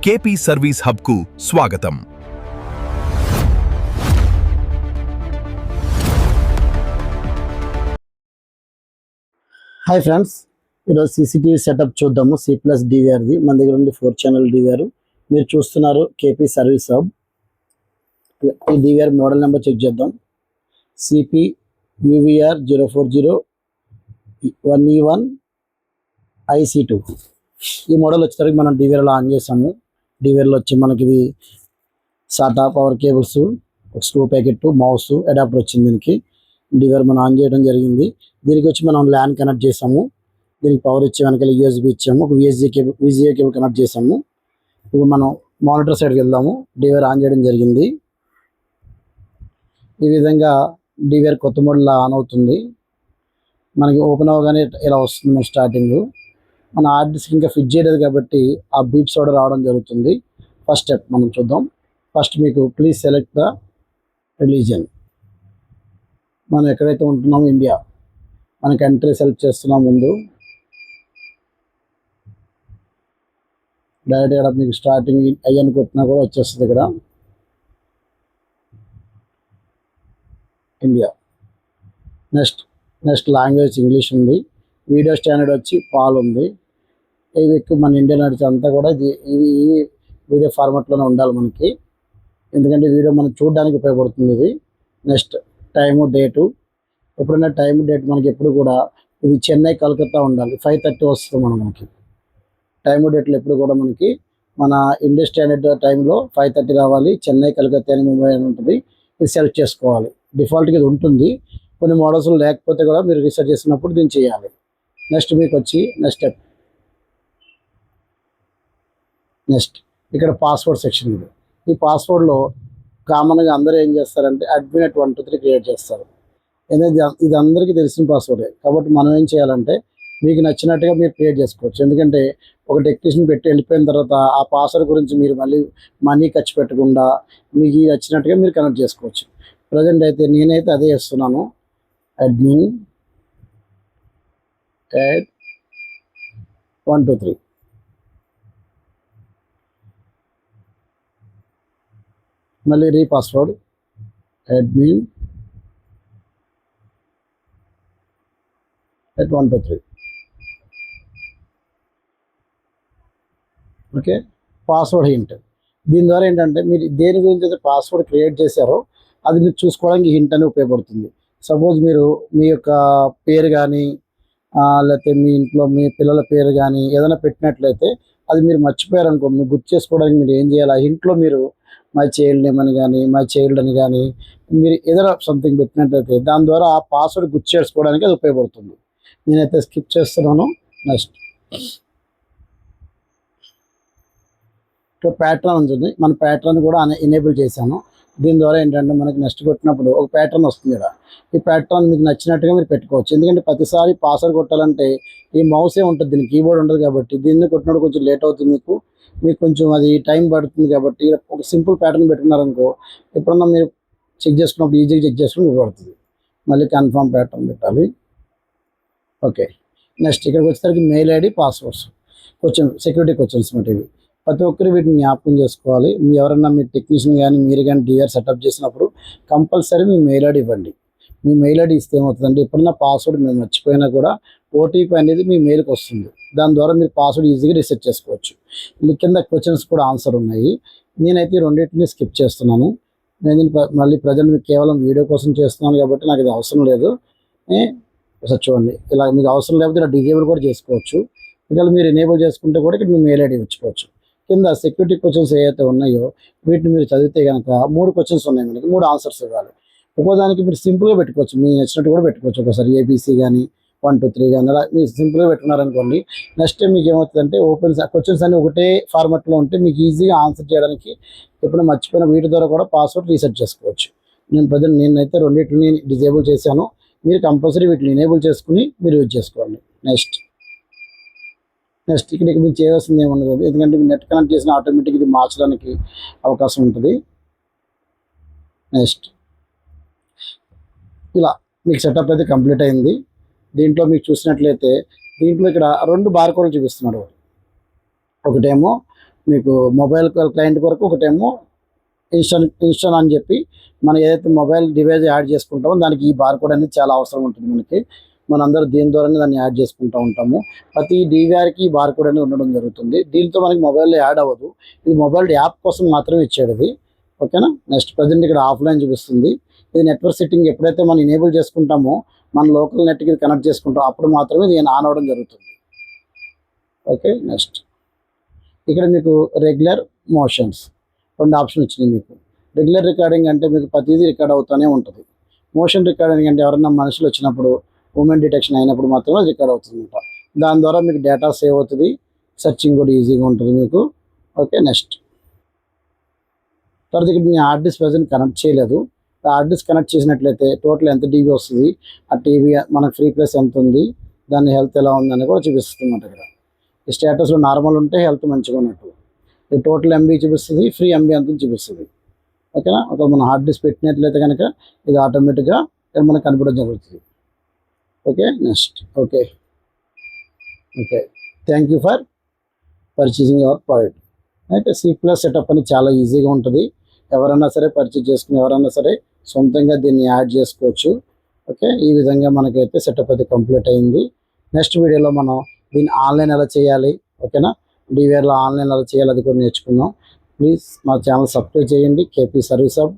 KP service హబ్కు స్వాగతం. Hi friends, ఈరోజు CCTV setup చూద్దాము. C+DVRది మన దగ్గర ఉంది 4 ఛానల్ DVR. మీరు చూస్తున్నారు కేపీ సర్వీస్ హబ్. ఈ DVR మోడల్ నెంబర్ చెక్ చేద్దాం. CP-UVR 040-1E1 IC2. ఈ మోడల్ వచ్చేసరికి మనం DVRలో ఆన్ చేసాము. DVRలో వచ్చి మనకి ఇది SATA పవర్ కేబుల్స్, ఒక స్క్రూ ప్యాకెట్, మౌస్, అడాప్టర్ వచ్చింది. దీనికి DVR మనం ఆన్ చేయడం జరిగింది. దీనికి వచ్చి మనం ల్యాన్ కనెక్ట్ చేసాము. దీనికి పవర్ ఇచ్చి వెనకాల USB ఇచ్చాము. ఒక VGA కేబుల్ కనెక్ట్ చేసాము. ఇప్పుడు మనం మానిటర్ సైడ్కి వెళ్దాము. DVR ఆన్ చేయడం జరిగింది. ఈ విధంగా DVR కొత్త మోడల్ ఆన్ అవుతుంది. మనకి ఓపెన్ అవ్వగానే ఇలా వస్తుంది. మన స్టార్టింగ్ మన హార్డ్ డిస్క్ ఇంకా ఫిట్ చేయలేదు కాబట్టి ఆ బీప్స్ కూడా రావడం జరుగుతుంది. ఫస్ట్ స్టెప్ మనం చూద్దాం. ఫస్ట్ మీకు ప్లీజ్ సెలెక్ట్ ద రిలీజియన్. మనం ఎక్కడైతే ఉంటున్నామో ఇండియా, మన కంట్రీ సెలెక్ట్ చేస్తున్నాం. ముందు డైరెక్ట్ ఇక్కడ మీకు స్టార్టింగ్ అయ్యని కొట్టినా కూడా వచ్చేస్తుంది. ఇక్కడ ఇండియా. నెక్స్ట్ లాంగ్వేజ్ ఇంగ్లీష్ ఉంది. వీడియో స్టాండర్డ్ వచ్చి పాల్ ఉంది. ఇవి ఎక్కువ మన ఇండియా నడిచే అంతా కూడా ఇవి వీడియో ఫార్మాట్లోనే ఉండాలి మనకి, ఎందుకంటే వీడియో మనం చూడడానికి ఉపయోగపడుతుంది ఇది. Next time, date. ఎప్పుడైనా టైం డేట్ మనకి ఎప్పుడు కూడా ఇది చెన్నై కలకత్తా ఉండాలి. 5:30 వస్తుంది మనకి టైము డేట్లు. ఎప్పుడు కూడా మనకి మన ఇండియా స్టాండర్డ్ టైంలో 5:30 రావాలి. చెన్నై కలకత్తా అని ముంబై అని ఉంటుంది. ఇది సెలెక్ట్ చేసుకోవాలి. డిఫాల్ట్గా ఇది ఉంటుంది. కొన్ని మోడల్స్ లేకపోతే కూడా మీరు రీసెర్చ్ చేసినప్పుడు దీన్ని చేయాలి. నెక్స్ట్ మీకు వచ్చి నెక్స్ట్ ఇక్కడ పాస్వర్డ్ సెక్షన్ ఇది. ఈ పాస్వర్డ్లో కామన్గా అందరూ ఏం చేస్తారంటే admin@123 క్రియేట్ చేస్తారు. ఎందుకంటే ఇది అందరికీ తెలిసిన పాస్వర్డే కాబట్టి మనం ఏం చేయాలంటే మీకు నచ్చినట్టుగా మీరు క్రియేట్ చేసుకోవచ్చు. ఎందుకంటే ఒక టెక్నీషియన్ పెట్టి వెళ్ళిపోయిన తర్వాత ఆ పాస్వర్డ్ గురించి మీరు మళ్ళీ మనీ ఖర్చు పెట్టకుండా మీకు నచ్చినట్టుగా మీరు కనెక్ట్ చేసుకోవచ్చు. ప్రజెంట్ అయితే నేనైతే అదే చేస్తున్నాను. admin@123. మళ్ళీ password admin@123. Okay. Password hint. దీని ద్వారా ఏంటంటే మీరు దేని గురించి అయితే పాస్వర్డ్ క్రియేట్ చేశారో అది మీరు చూసుకోవడానికి హింట్ అని ఉపయోగపడుతుంది. సపోజ్ మీరు మీ యొక్క పేరు కానీ లేకపోతే మీ ఇంట్లో మీ పిల్లల పేరు కానీ ఏదైనా పెట్టినట్లయితే అది మీరు మర్చిపోయారనుకోండి, మీరు గుర్తు చేసుకోవడానికి మీరు ఏం చేయాలి, ఆ హింట్లో మీరు మై చైల్డ్ నేమ్ అని కానీ మై చైల్డ్ అని కానీ మీరు ఏదైనా సంథింగ్ పెట్టినట్లయితే దాని ద్వారా ఆ పాస్వర్డ్ గుర్తు చేసుకోవడానికి అది ఉపయోగపడుతుంది. నేనైతే స్కిప్ చేస్తున్నాను. నెక్స్ట్ ప్యాటర్న్ ఉంటుంది. మన ప్యాటర్న్ కూడా ఎనేబుల్ చేశాను. దీని ద్వారా ఏంటంటే మనకి నెక్స్ట్ కొట్టినప్పుడు ఒక ప్యాటర్న్ వస్తుంది కదా. ఈ ప్యాటర్న్ మీకు నచ్చినట్టుగా మీరు పెట్టుకోవచ్చు. ఎందుకంటే ప్రతిసారి పాస్వర్డ్ కొట్టాలంటే ఈ మౌసే ఉంటుంది, దీనికి కీబోర్డ్ ఉంటుంది కాబట్టి దీన్ని కొట్టినప్పుడు కొంచెం లేట్ అవుతుంది. మీకు కొంచెం అది టైం పడుతుంది. కాబట్టి ఒక సింపుల్ ప్యాటర్న్ పెట్టుకున్నారనుకో ఎప్పుడన్నా మీరు చెక్ చేసుకున్నప్పుడు ఈజీగా చెక్ చేసుకుని పడుతుంది. మళ్ళీ కన్ఫర్మ్ ప్యాటర్న్ పెట్టాలి. ఓకే. నెక్స్ట్ ఇక్కడికి వచ్చేసరికి mail ID, passwords, security questions ఇవి ప్రతి ఒక్కరు వీటిని జ్ఞాపకం చేసుకోవాలి. ఎవరన్నా మీ టెక్నీషియన్ కానీ మీరు కానీ DVR సెటప్ చేసినప్పుడు కంపల్సరీ మీ మెయిల్ ఐడి ఇవ్వండి. మీ మెయిల్ ఐడి ఇస్తే ఏమవుతుందంటే ఎప్పుడన్నా పాస్వర్డ్ మీరు మర్చిపోయినా కూడా OTP అనేది మీ మెయిల్కి వస్తుంది. దాని ద్వారా మీరు పాస్వర్డ్ ఈజీగా రీసెట్ చేసుకోవచ్చు. కింద క్వశ్చన్స్ కూడా ఆన్సర్ ఉన్నాయి. నేనైతే రెండింటిని స్కిప్ చేస్తున్నాను. నేను మళ్ళీ ప్రజెంట్ మీకు కేవలం వీడియో కోసం చేస్తున్నాను కాబట్టి నాకు ఇది అవసరం లేదు. చూడండి, ఇలా మీకు అవసరం లేకపోతే ఇలా డిజేబుల్ కూడా చేసుకోవచ్చు. ఇక్కడ మీరు ఎనేబుల్ చేసుకుంటే కూడా ఇక్కడ మీ మెయిల్ ఐడి ఇచ్చుకోవచ్చు. కింద సెక్యూరిటీ క్వశ్చన్స్ ఏవైతే ఉన్నాయో వీటిని మీరు చదివితే కనుక 3 క్వశ్చన్స్ ఉన్నాయి. మనకి 3 ఆన్సర్స్ ఇవ్వాలి. ఒక్కోదానికి మీరు సింపుల్గా పెట్టుకోవచ్చు, మీ నచ్చినట్టు కూడా పెట్టుకోవచ్చు. ఒకసారి ABC కానీ 1 2 3 కానీ అలా మీరు సింపుల్గా పెట్టుకున్నారనుకోండి. నెక్స్ట్ మీకు ఏమవుతుందంటే క్వశ్చన్స్ అన్ని ఒకటే ఫార్మాట్లో ఉంటే మీకు ఈజీగా ఆన్సర్ చేయడానికి ఎప్పుడు మర్చిపోయిన వీటి ద్వారా కూడా పాస్వర్డ్ రీసెట్ చేసుకోవచ్చు. నేనైతే రెండింటిని డిజేబుల్ చేశాను. మీరు కంపల్సరీ వీటిని ఎనేబుల్ చేసుకుని మీరు యూజ్ చేసుకోండి. నెక్స్ట్ ఇక్కడ మీకు చేయవలసింది ఏమన్నది, ఎందుకంటే నెట్ కనెక్ట్ చేసిన ఆటోమేటిక్ ఇది మార్చడానికి అవకాశం ఉంటుంది. నెక్స్ట్ ఇలా మీకు సెటప్ అయితే కంప్లీట్ అయింది. దీంట్లో మీకు చూసినట్లయితే దీంట్లో ఇక్కడ 2 బార్కోడ్లు చూపిస్తున్నాడు. ఒకటేమో మీకు మొబైల్ క్లయింట్ కొరకు ఒకటేమో ఇన్స్టాల్ అని చెప్పి మనం ఏదైతే మొబైల్ డివైస్ యాడ్ చేసుకుంటామో దానికి ఈ బార్ కోడ్ అనేది చాలా అవసరం ఉంటుంది మనకి. మనందరూ దీని ద్వారానే దాన్ని యాడ్ చేసుకుంటూ ఉంటాము. ప్రతి డీవీఆర్కి ఈ బార్ కోడ్ అనేది ఉండడం జరుగుతుంది. దీంతో మనకి మొబైల్లో యాడ్ అవ్వదు. ఇది మొబైల్ యాప్ కోసం మాత్రమే ఇచ్చాడు ఇది. ఓకేనా. నెక్స్ట్ ప్రజెంట్ ఇక్కడ ఆఫ్లైన్ చూపిస్తుంది. ఇది నెట్వర్క్ సెట్టింగ్ ఎప్పుడైతే మనం ఎనేబుల్ చేసుకుంటామో మన లోకల్ నెట్కి ఇది కనెక్ట్ చేసుకుంటాం అప్పుడు మాత్రమే ఇది ఆన్ అవ్వడం జరుగుతుంది. ఓకే. నెక్స్ట్ ఇక్కడ మీకు రెగ్యులర్ మోషన్స్ 2 ఆప్షన్ వచ్చినాయి మీకు. రెగ్యులర్ రికార్డింగ్ అంటే మీకు ప్రతిదీ రికార్డ్ అవుతూనే ఉంటుంది. మోషన్ రికార్డింగ్ అంటే ఎవరైనా మనుషులు వచ్చినప్పుడు మూమెంట్ డిటెక్షన్ అయినప్పుడు మాత్రమే రికార్డ్ అవుతుంది అనమాట. దాని ద్వారా మీకు డేటా సేవ్ అవుతుంది, సెర్చింగ్ కూడా ఈజీగా ఉంటుంది మీకు. ఓకే. నెక్స్ట్ తర్వాత ఇక్కడ నేను హార్డ్ డిస్క్ ప్రజెంట్ కనెక్ట్ చేయలేదు. హార్డ్ డిస్క్ కనెక్ట్ చేసినట్లయితే టోటల్ ఎంత టీవీ వస్తుంది, ఆ టీవీ మనకు ఫ్రీ ప్లేస్ ఎంత ఉంది, దాని హెల్త్ ఎలా ఉందని కూడా చూపిస్తుంది అన్నమాట. ఇక్కడ ఈ స్టేటస్లో నార్మల్ ఉంటే హెల్త్ మంచిగా ఉన్నట్టు, ఇది టోటల్ ఎంబీ చూపిస్తుంది, ఫ్రీ ఎంబీ అంతా చూపిస్తుంది. ఓకేనా. ఒకవేళ మనం హార్డ్ డిస్క్ పెట్టినట్లయితే కనుక ఇది ఆటోమేటిక్గా మనకు కనపడడం జరుగుతుంది. Okay. Next okay. Thank you for purchasing your product. అయితే సి ప్లస్ సెటప్ అని చాలా ఈజీగా ఉంటుంది. ఎవరైనా సరే పర్చేజ్ చేసుకుని ఎవరైనా సరే సొంతంగా దీన్ని యాడ్ చేసుకోవచ్చు. ఓకే. ఈ విధంగా మనకైతే సెటప్ అయితే కంప్లీట్ అయింది. నెక్స్ట్ వీడియోలో మనం దీన్ని ఆన్లైన్ ఎలా చేయాలి, ఓకేనా, డీవీఆర్లో ఆన్లైన్ ఎలా చేయాలి అది కూడా నేర్చుకుందాం. ప్లీజ్ మా ఛానల్ సబ్స్క్రైబ్ చేయండి. KP service hub